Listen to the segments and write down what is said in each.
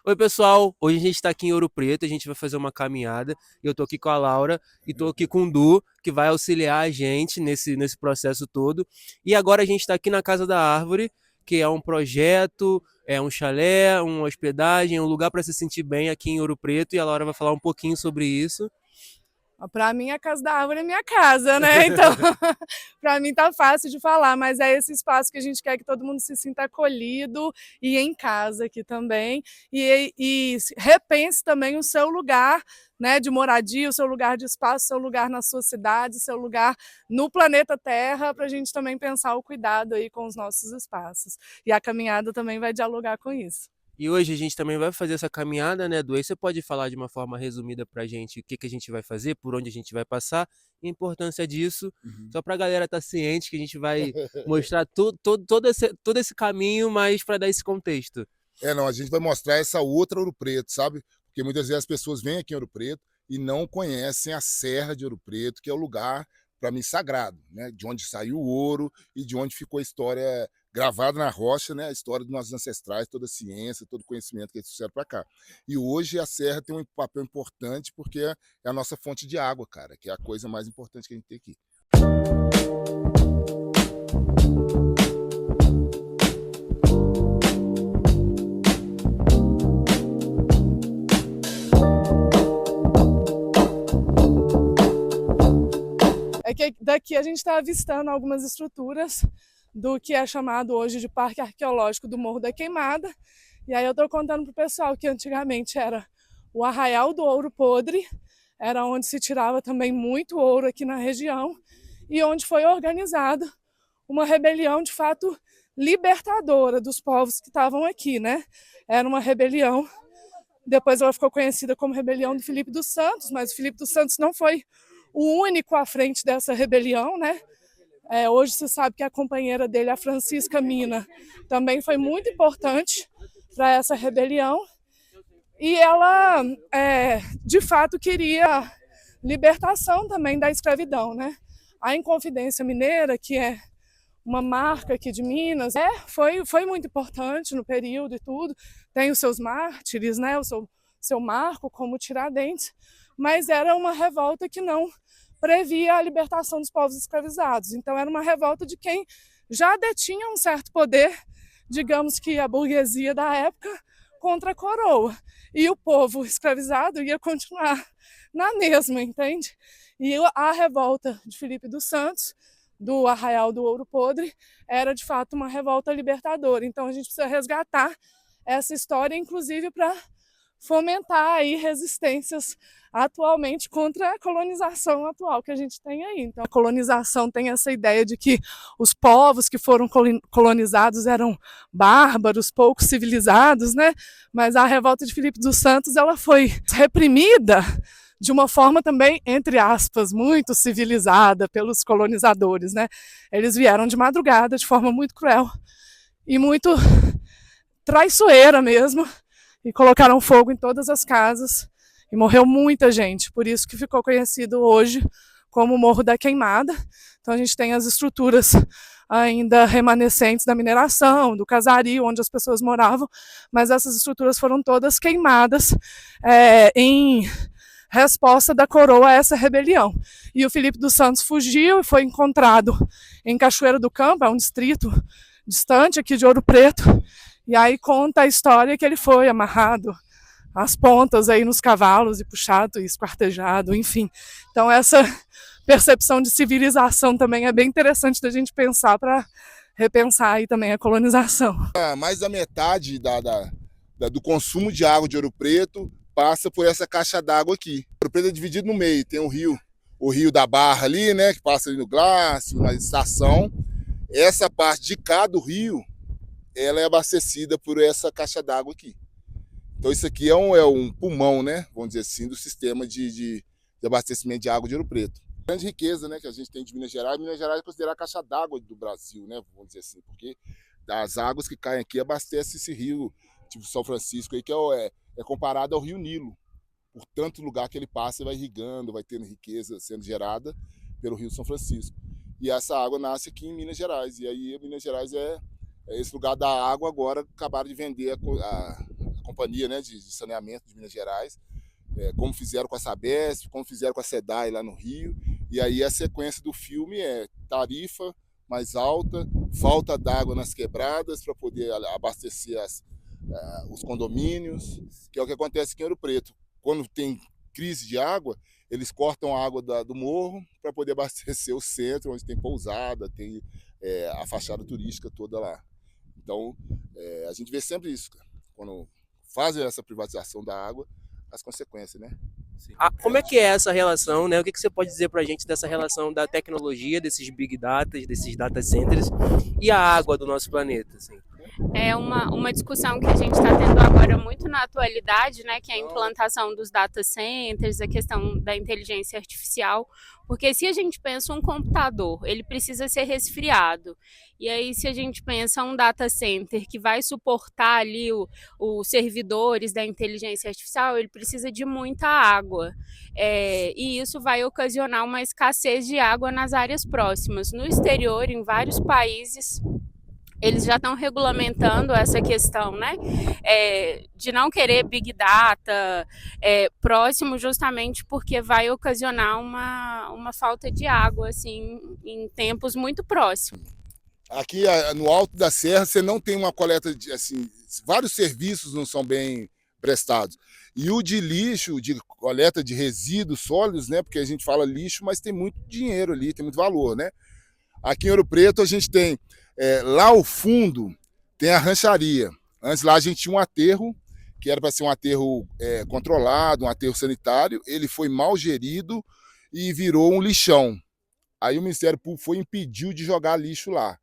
Oi, pessoal. Hoje a gente está aqui em Ouro Preto, a gente vai fazer uma caminhada. Eu tô aqui com a Laura e tô aqui com o Du, que vai auxiliar a gente nesse processo todo. E agora a gente está aqui na Casa da Árvore, que é um projeto, é um chalé, uma hospedagem, um lugar para se sentir bem aqui em Ouro Preto. E a Laura vai falar um pouquinho sobre isso. Para mim, a Casa da Árvore é minha casa, né? Então, para mim tá fácil de falar, mas é esse espaço que a gente quer que todo mundo se sinta acolhido e em casa aqui também. E repense também o seu lugar, né, de moradia, o seu lugar de espaço, o seu lugar na sua cidade, o seu lugar no planeta Terra, para a gente também pensar o cuidado aí com os nossos espaços. E a caminhada também vai dialogar com isso. E hoje a gente também vai fazer essa caminhada, né, Du? Aí você pode falar de uma forma resumida pra gente o que que a gente vai fazer, por onde a gente vai passar, e a importância disso, Uhum. só pra galera estar ciente que a gente vai mostrar todo esse caminho, mas para dar esse contexto. Não, a gente vai mostrar essa outra Ouro Preto, sabe? Porque muitas vezes as pessoas vêm aqui em Ouro Preto e não conhecem a Serra de Ouro Preto, que é o lugar, para mim, sagrado, né? De onde saiu o ouro e de onde ficou a história gravada na rocha, né? A história dos nossos ancestrais, toda a ciência, todo o conhecimento que eles trouxeram para cá. E hoje a Serra tem um papel importante porque é a nossa fonte de água, cara, que é a coisa mais importante que a gente tem aqui. É que daqui a gente está avistando algumas estruturas do que é chamado hoje de Parque Arqueológico do Morro da Queimada. E aí eu estou contando para o pessoal que antigamente era o Arraial do Ouro Podre, era onde se tirava também muito ouro aqui na região e onde foi organizada uma rebelião de fato libertadora dos povos que estavam aqui, né? Era uma rebelião, depois ela ficou conhecida como Rebelião do Filipe dos Santos, mas o Filipe dos Santos não foi o único à frente dessa rebelião, né? Hoje se sabe que a companheira dele, a Francisca Mina, também foi muito importante para essa rebelião. E ela, de fato, queria libertação também da escravidão, né? A Inconfidência Mineira, que é uma marca aqui de Minas, foi muito importante no período e tudo. Tem os seus mártires, né? O seu marco como Tiradentes, mas era uma revolta que não previa a libertação dos povos escravizados. Então era uma revolta de quem já detinha um certo poder, digamos que a burguesia da época, contra a coroa. E o povo escravizado ia continuar na mesma, entende? E a revolta de Filipe dos Santos, do Arraial do Ouro Podre, era de fato uma revolta libertadora. Então a gente precisa resgatar essa história, inclusive para fomentar aí resistências atualmente contra a colonização atual que a gente tem aí. Então, a colonização tem essa ideia de que os povos que foram colonizados eram bárbaros, pouco civilizados, né? Mas a revolta de Filipe dos Santos, ela foi reprimida de uma forma também, entre aspas, muito civilizada pelos colonizadores, né? Eles vieram de madrugada, de forma muito cruel e muito traiçoeira mesmo, e colocaram fogo em todas as casas e morreu muita gente, por isso que ficou conhecido hoje como o Morro da Queimada. Então a gente tem as estruturas ainda remanescentes da mineração, do casario, onde as pessoas moravam, mas essas estruturas foram todas queimadas em resposta da coroa a essa rebelião. E o Filipe dos Santos fugiu e foi encontrado em Cachoeira do Campo, é um distrito distante aqui de Ouro Preto, e aí conta a história que ele foi amarrado às pontas aí nos cavalos e puxado e esquartejado, enfim. Então essa percepção de civilização também é bem interessante da gente pensar para repensar aí também a colonização. Mais da metade do consumo de água de Ouro Preto passa por essa caixa d'água aqui. Ouro Preto é dividido no meio, tem o rio da Barra ali, né, que passa ali no Glácio, na estação. Essa parte de cá do rio, ela é abastecida por essa caixa d'água aqui. Então isso aqui é um pulmão, né, vamos dizer assim, do sistema de abastecimento de água de Ouro Preto. Grande riqueza, né, que a gente tem de Minas Gerais. Minas Gerais é considerada a caixa d'água do Brasil, né, vamos dizer assim, porque as águas que caem aqui abastecem esse rio, tipo São Francisco, aí, que é comparado ao rio Nilo. Por tanto lugar que ele passa, vai irrigando, vai tendo riqueza sendo gerada pelo rio São Francisco. E essa água nasce aqui em Minas Gerais. E aí Minas Gerais é esse lugar da água. Agora acabaram de vender a companhia, né, de saneamento de Minas Gerais, como fizeram com a Sabesp, como fizeram com a SEDAI lá no Rio. E aí a sequência do filme é tarifa mais alta, falta d'água nas quebradas para poder abastecer os condomínios, que é o que acontece aqui em Ouro Preto. Quando tem crise de água, eles cortam a água do morro para poder abastecer o centro, onde tem pousada, tem a fachada turística toda lá. Então, a gente vê sempre isso, cara. Quando fazem essa privatização da água, as consequências, né? Como é que é essa relação, né? O que você pode dizer para a gente dessa relação da tecnologia, desses big data, desses data centers e a água do nosso planeta? Assim? É uma discussão que a gente está tendo agora muito na atualidade, né, que é a implantação dos data centers, a questão da inteligência artificial, porque se a gente pensa um computador, ele precisa ser resfriado, e aí se a gente pensa um data center que vai suportar ali os servidores da inteligência artificial, ele precisa de muita água, e isso vai ocasionar uma escassez de água nas áreas próximas. No exterior, em vários países, eles já estão regulamentando essa questão, né, de não querer Big Data próximo, justamente porque vai ocasionar uma falta de água, assim, em tempos muito próximos. Aqui no alto da serra você não tem uma coleta de, assim, vários serviços não são bem prestados. E o de lixo, de coleta de resíduos sólidos, né, porque a gente fala lixo, mas tem muito dinheiro ali, tem muito valor, né? Aqui em Ouro Preto a gente tem, lá ao fundo, tem a rancharia. Antes lá a gente tinha um aterro, que era para ser um aterro controlado, um aterro sanitário. Ele foi mal gerido e virou um lixão. Aí o Ministério Público foi e impediu de jogar lixo lá.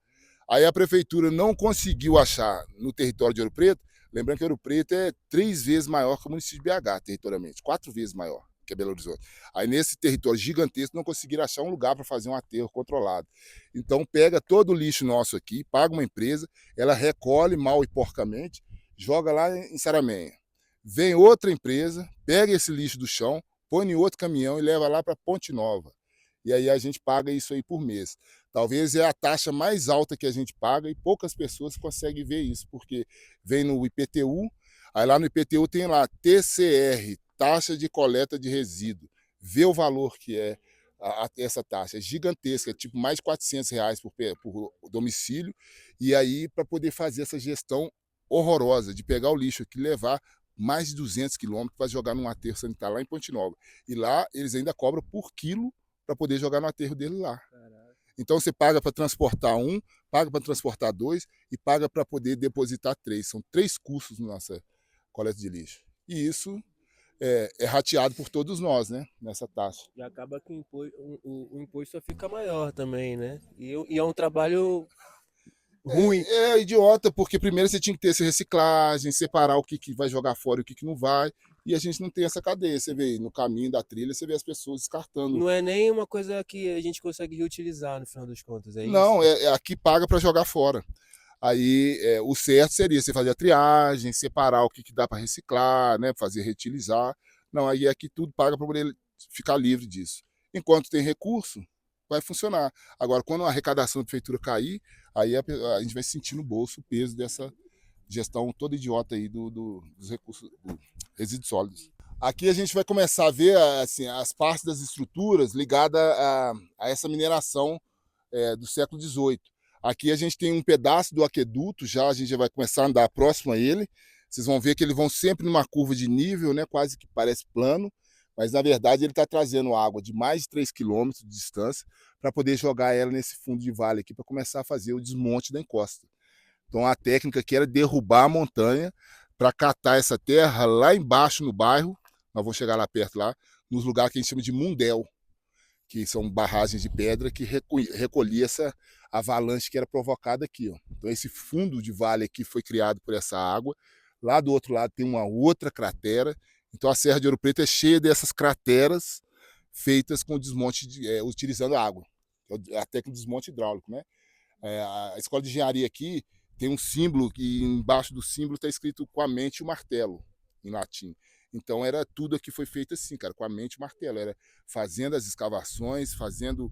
Aí a prefeitura não conseguiu achar no território de Ouro Preto. Lembrando que Ouro Preto é 3 vezes maior que o município de BH, territorialmente, 4 vezes maior que é Belo Horizonte. Aí nesse território gigantesco não conseguiram achar um lugar para fazer um aterro controlado. Então pega todo o lixo nosso aqui, paga uma empresa, ela recolhe mal e porcamente, joga lá em Saramenha. Vem outra empresa, pega esse lixo do chão, põe em outro caminhão e leva lá para Ponte Nova. E aí a gente paga isso aí por mês. Talvez é a taxa mais alta que a gente paga e poucas pessoas conseguem ver isso, porque vem no IPTU, aí lá no IPTU tem lá TCR, taxa de coleta de resíduo, vê o valor que é essa taxa, é gigantesca, é tipo mais de R$400 por domicílio, e aí para poder fazer essa gestão horrorosa, de pegar o lixo aqui e levar mais de 200 quilômetros para jogar num aterro sanitário lá em Ponte Nova. E lá eles ainda cobram por quilo para poder jogar no aterro dele lá. Então você paga para transportar um, paga para transportar 2 e paga para poder depositar 3. São 3 custos na nossa coleta de lixo. E isso é rateado por todos nós, né, nessa taxa. E acaba que o imposto só fica maior também, né? E é um trabalho ruim. É idiota, porque primeiro você tinha que ter essa reciclagem, separar o que vai jogar fora e o que não vai, e a gente não tem essa cadeia. Você vê no caminho da trilha, você vê as pessoas descartando. Não é nem uma coisa que a gente consegue reutilizar no final das contas, é isso? Não, aqui paga para jogar fora. Aí o certo seria você fazer a triagem, separar o que dá para reciclar, né, fazer reutilizar. Não, aí aqui tudo paga para poder ficar livre disso. Enquanto tem recurso, vai funcionar. Agora, quando a arrecadação da prefeitura cair, aí a gente vai sentir no bolso o peso dessa gestão toda idiota aí dos recursos, dos resíduos sólidos. Aqui a gente vai começar a ver assim, as partes das estruturas ligadas a essa mineração do século XVIII. Aqui a gente tem um pedaço do aqueduto, a gente já vai começar a andar próximo a ele. Vocês vão ver que eles vão sempre numa curva de nível, né, quase que parece plano, mas na verdade ele está trazendo água de mais de 3 quilômetros de distância para poder jogar ela nesse fundo de vale aqui para começar a fazer o desmonte da encosta. Então a técnica aqui era derrubar a montanha para catar essa terra lá embaixo no bairro, nós vamos chegar lá perto, lá, nos lugares que a gente chama de mundel, que são barragens de pedra que recolhia essa avalanche que era provocada aqui. Ó. Então esse fundo de vale aqui foi criado por essa água. Lá do outro lado tem uma outra cratera. Então a Serra de Ouro Preto é cheia dessas crateras feitas com desmonte, utilizando água. A técnica de desmonte hidráulico. Né? A escola de engenharia aqui tem um símbolo que embaixo do símbolo está escrito com a mente e o martelo, em latim. Então era tudo aqui foi feito assim, cara, com a mente e o martelo. Era fazendo as escavações, fazendo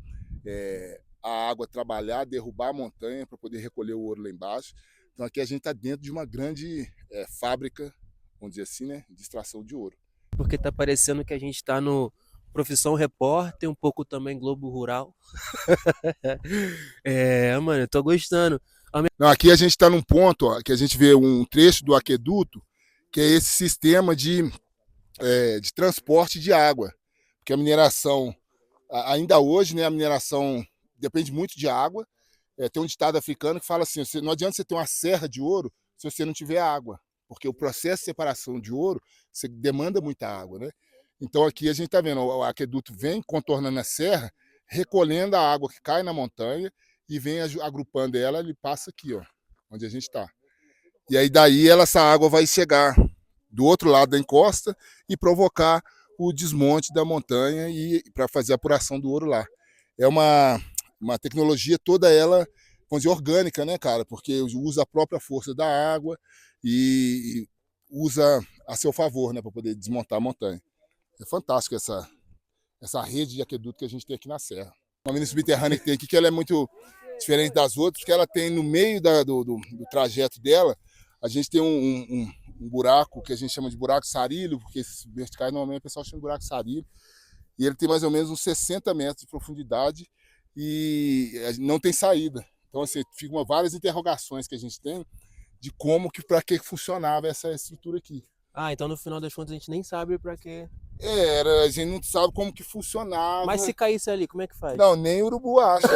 a água trabalhar, derrubar a montanha para poder recolher o ouro lá embaixo. Então aqui a gente está dentro de uma grande fábrica vamos dizer assim, né, de extração de ouro. Porque tá parecendo que a gente tá no Profissão Repórter, um pouco também Globo Rural. Mano, eu tô gostando. Não, aqui a gente está num ponto, ó, que a gente vê um trecho do aqueduto, que é esse sistema de transporte de água. Porque a mineração, ainda hoje, né, a mineração depende muito de água. Tem um ditado africano que fala assim, não adianta você ter uma serra de ouro se você não tiver água, porque o processo de separação de ouro você demanda muita água, né? Então aqui a gente está vendo, o aqueduto vem contornando a serra, recolhendo a água que cai na montanha e vem agrupando ela, ele passa aqui, ó, onde a gente está. E aí daí essa água vai chegar do outro lado da encosta e provocar o desmonte da montanha e para fazer a apuração do ouro lá. É uma tecnologia toda ela, vamos dizer, orgânica, né, cara? Porque usa a própria força da água e usa a seu favor, né, para poder desmontar a montanha. É fantástico essa rede de aqueduto que a gente tem aqui na Serra. Uma mina subterrânea que tem aqui, que ela é muito diferente das outras, porque ela tem no meio do trajeto dela, a gente tem um buraco que a gente chama de buraco sarilho, porque esses verticais normalmente o pessoal chama de buraco sarilho, e ele tem mais ou menos uns 60 metros de profundidade e não tem saída. Então, assim, ficam várias interrogações que a gente tem de para que funcionava essa estrutura aqui. Então no final das contas a gente nem sabe pra quê. A gente não sabe como que funcionava. Mas se caísse ali, como é que faz? Não, nem o urubu acha.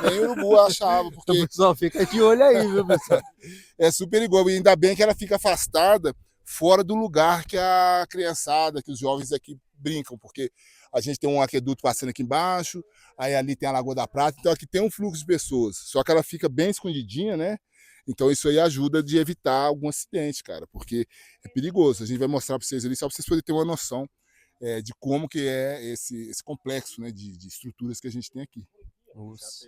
Nem o urubu achava. Porque... Então, pessoal, fica de olho aí, viu, pessoal? É super igual. E ainda bem que ela fica afastada, fora do lugar que a criançada, que os jovens aqui brincam, porque a gente tem um aqueduto passando aqui embaixo, aí ali tem a Lagoa da Prata, então aqui tem um fluxo de pessoas. Só que ela fica bem escondidinha, né? Então isso aí ajuda de evitar algum acidente, cara, porque é perigoso. A gente vai mostrar para vocês ali, só para vocês poderem ter uma noção de como que é esse complexo, né, de estruturas que a gente tem aqui. Nossa.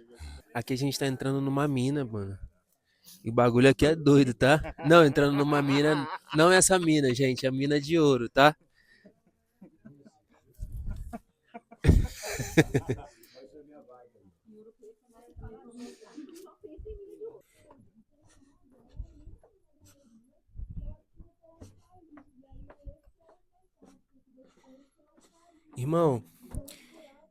Aqui a gente tá entrando numa mina, mano. E o bagulho aqui é doido, tá? Não, entrando numa mina, não essa mina, gente, é a mina de ouro, tá? Irmão,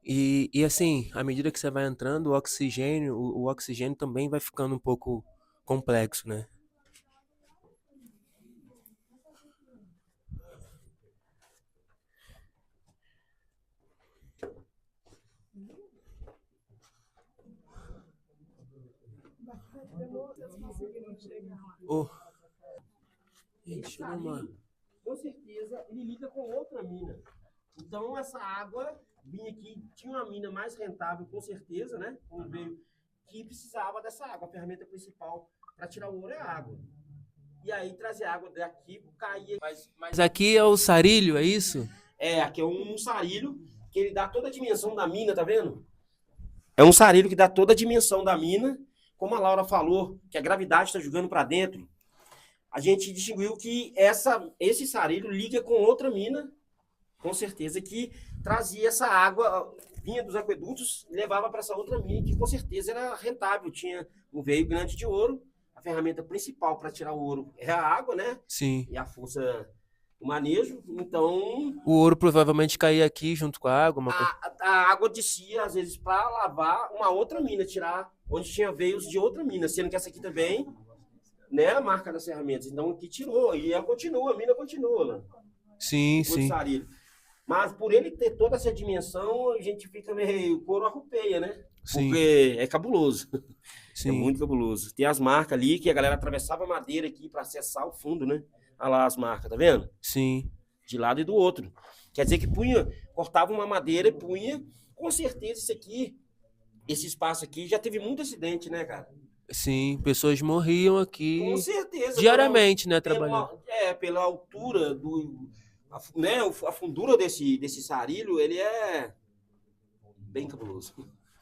e assim, à medida que você vai entrando, o oxigênio também vai ficando um pouco complexo, né? Gente, mano. Com certeza ele liga com outra mina. Então essa água vinha aqui, tinha uma mina mais rentável, com certeza, né? Quando veio, que precisava dessa água. A ferramenta principal para tirar o ouro é a água. E aí trazer água daqui, caía. Mas aqui é o sarilho, é isso? Aqui é um sarilho que ele dá toda a dimensão da mina, tá vendo? É um sarilho que dá toda a dimensão da mina. Como a Laura falou, que a gravidade está jogando para dentro, a gente distinguiu que esse sarilho liga com outra mina, com certeza, que trazia essa água, vinha dos aquedutos, levava para essa outra mina, que com certeza era rentável, tinha um veio grande de ouro. A ferramenta principal para tirar o ouro é a água, né? Sim. E a força, o manejo. Então, o ouro provavelmente caía aqui junto com a água. A água descia, às vezes, para lavar uma outra mina, tirar onde tinha veios de outra mina, sendo que essa aqui também, né, a marca das ferramentas. Então, aqui tirou, e ela continua, a mina continua, né? Sim, sim. Sarilho. Mas por ele ter toda essa dimensão, a gente fica meio, o couro arrupeia, né? Sim. Porque é cabuloso. Sim. É muito cabuloso. Tem as marcas ali que a galera atravessava a madeira aqui para acessar o fundo, né? Olha lá as marcas, tá vendo? Sim. De lado e do outro. Quer dizer que cortava uma madeira e punha. Com certeza isso aqui, esse espaço aqui, já teve muito acidente, né, cara? Sim, pessoas morriam aqui. Com certeza. Diariamente, né, trabalhando. Pela altura né, a fundura desse sarilho, ele é bem cabuloso.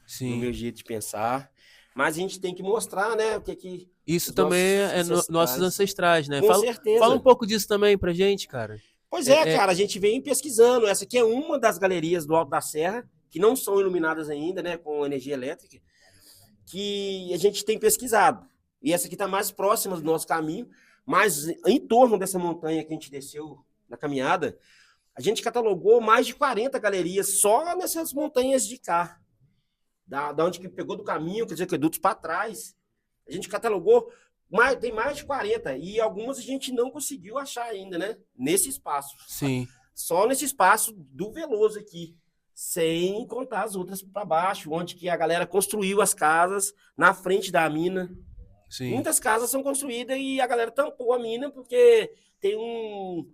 Sim. No meu jeito de pensar. Mas a gente tem que mostrar, né, o que isso também é nossos ancestrais, né? Com certeza. Fala um pouco disso também pra gente, cara. Pois cara, a gente vem pesquisando. Essa aqui é uma das galerias do Alto da Serra, que não são iluminadas ainda, né, com energia elétrica, que a gente tem pesquisado. E essa aqui está mais próxima do nosso caminho, Mas em torno dessa montanha que a gente desceu na caminhada, a gente catalogou mais de 40 galerias só nessas montanhas de cá. Da onde que pegou do caminho, quer dizer, aquedutos para trás. A gente catalogou, tem mais de 40. E algumas a gente não conseguiu achar ainda, né? Nesse espaço. Sim. Só nesse espaço do Veloso aqui. Sem contar as outras para baixo, onde que a galera construiu as casas na frente da mina. Sim. Muitas casas são construídas e a galera tampou a mina porque tem um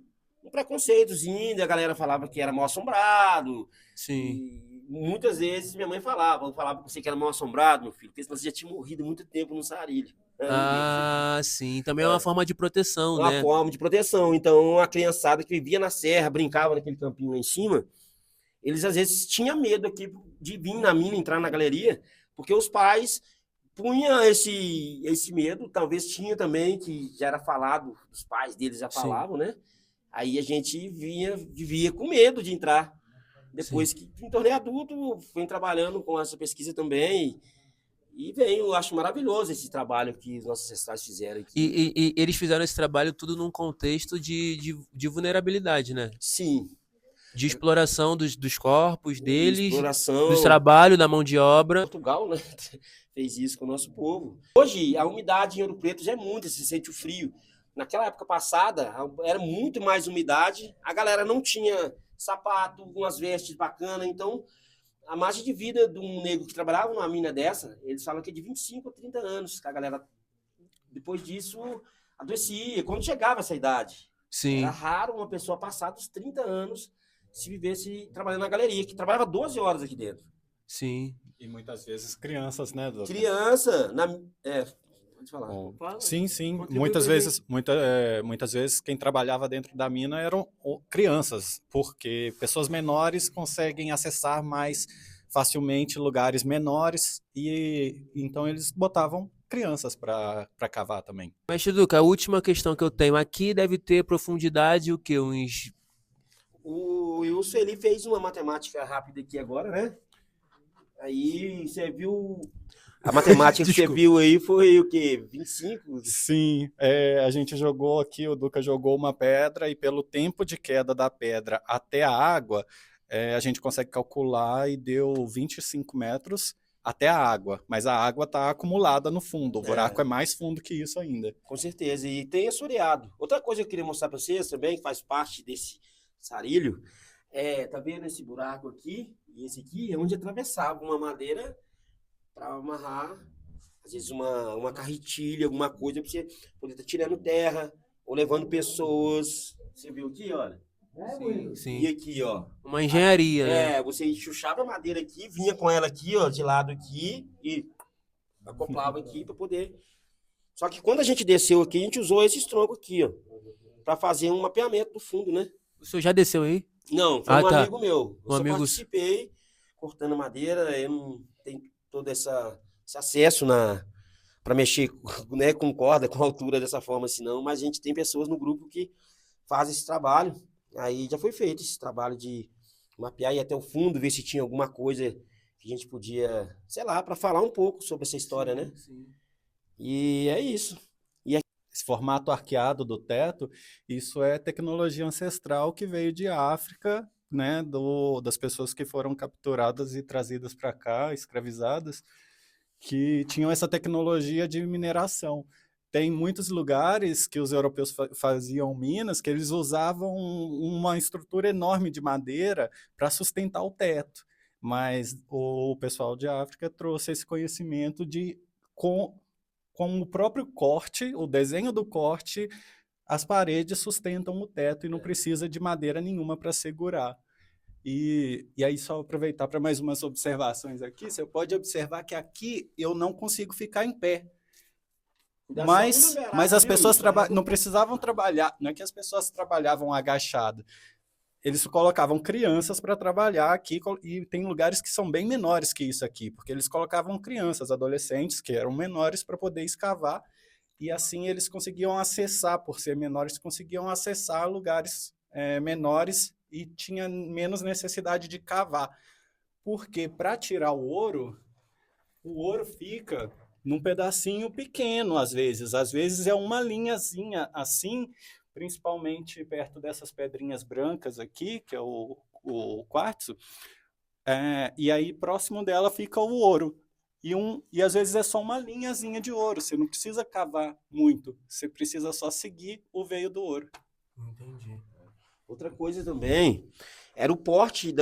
preconceitozinho, a galera falava que era mal assombrado. Sim. E muitas vezes minha mãe falava pra você que era mal assombrado, meu filho, porque senão você já tinha morrido muito tempo no Sarilho. Ah, sim. Também é uma forma de proteção, Uma né? forma de proteção. Então, a criançada que vivia na serra, brincava naquele campinho lá em cima, eles às vezes tinham medo aqui de vir na mina, entrar na galeria, porque os pais punham esse medo, talvez tinha também, que já era falado, os pais deles já falavam, né? Aí a gente vivia com medo de entrar. Depois que me tornei adulto, fui trabalhando com essa pesquisa também. E eu acho maravilhoso esse trabalho que os nossos ancestrais fizeram aqui. E eles fizeram esse trabalho tudo num contexto de vulnerabilidade, né? Sim. De exploração dos corpos deles, exploração. do trabalho, da mão de obra. Portugal, né? Fez isso com o nosso povo. Hoje, a umidade em Ouro Preto já é muita, você sente o frio. Naquela época passada, era muito mais umidade, a galera não tinha sapato, umas vestes bacanas, então a margem de vida de um negro que trabalhava numa mina dessa, eles falam que é de 25 a 30 anos, que a galera, depois disso, adoecia, quando chegava essa idade. Sim. Era raro uma pessoa passar dos 30 anos se vivesse trabalhando na galeria, que trabalhava 12 horas aqui dentro. Sim. E muitas vezes crianças, né, doutor? Criança, pode falar. Sim. Muitas vezes quem trabalhava dentro da mina eram crianças, porque pessoas menores conseguem acessar mais facilmente lugares menores e então eles botavam crianças para cavar também. Mestre Duca, a última questão que eu tenho aqui deve ter profundidade o quê? O Wilson, ele fez uma matemática rápida aqui agora, né? Aí você viu... A matemática que você viu aí foi o quê? 25? Sim, a gente jogou aqui, o Duca jogou uma pedra e pelo tempo de queda da pedra até a água, a gente consegue calcular e deu 25 metros até a água, mas a água está acumulada no fundo, o buraco é mais fundo que isso ainda. Com certeza, e tem assoreado. Outra coisa que eu queria mostrar para vocês também, que faz parte desse sarilho, tá vendo esse buraco aqui? E esse aqui é onde atravessava uma madeira para amarrar, às vezes uma carretilha, alguma coisa, para você poder estar tirando terra ou levando pessoas. Você viu aqui, olha? Sim. E aqui, ó. Uma engenharia, né? Você enxuxava a madeira aqui, vinha com ela aqui, ó, de lado aqui, e acoplava aqui para poder... Só que quando a gente desceu aqui, a gente usou esses troncos aqui, ó, para fazer um mapeamento do fundo, né? O senhor já desceu aí? Não, foi um amigo meu. Eu só amigo... participei cortando madeira, eu não tenho todo esse acesso para mexer, né, com corda, com altura dessa forma assim, não, mas a gente tem pessoas no grupo que fazem esse trabalho. Aí já foi feito esse trabalho de mapear e ir até o fundo, ver se tinha alguma coisa que a gente podia, sei lá, para falar um pouco sobre essa história, né? Sim. E é isso. Esse formato arqueado do teto, isso é tecnologia ancestral que veio de África, né, das pessoas que foram capturadas e trazidas para cá, escravizadas, que tinham essa tecnologia de mineração. Tem muitos lugares que os europeus faziam minas, que eles usavam uma estrutura enorme de madeira para sustentar o teto, mas o pessoal de África trouxe esse conhecimento com o próprio corte, o desenho do corte, as paredes sustentam o teto e não precisa de madeira nenhuma para segurar. E aí, só aproveitar para mais umas observações aqui, você pode observar que aqui eu não consigo ficar em pé. Mas as pessoas não precisavam trabalhar, não é que as pessoas trabalhavam agachadas. Eles colocavam crianças para trabalhar aqui, e tem lugares que são bem menores que isso aqui, porque eles colocavam crianças, adolescentes, que eram menores, para poder escavar, e assim eles conseguiam acessar, por ser menores, conseguiam acessar lugares menores e tinha menos necessidade de cavar. Porque para tirar o ouro fica num pedacinho pequeno, às vezes é uma linhazinha assim, principalmente perto dessas pedrinhas brancas aqui, que é o quartzo, e aí próximo dela fica o ouro. E às vezes é só uma linhazinha de ouro, você não precisa cavar muito, você precisa só seguir o veio do ouro. Entendi. Outra coisa também, era o porte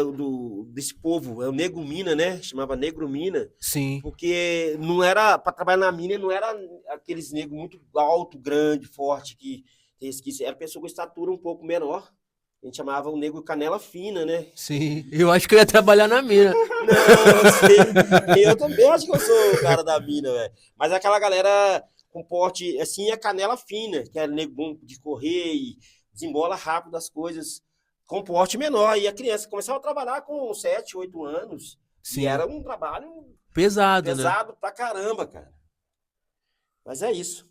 desse povo, é o Negro Mina, né? Chamava Negro Mina, Sim. porque não era, para trabalhar na mina, não era aqueles negros muito alto, grande, forte, que era pessoa com estatura um pouco menor. A gente chamava o negro canela fina, né? Sim. Eu acho que eu ia trabalhar na mina. Não, sei. Eu também acho que eu sou o cara da mina, velho. Mas aquela galera com porte, assim, a canela fina, que era nego bom de correr e desembola rápido as coisas, com porte menor. E a criança começava a trabalhar com 7, 8 anos. Sim. E era um trabalho Pesado, né? pesado pra caramba, cara. Mas é isso.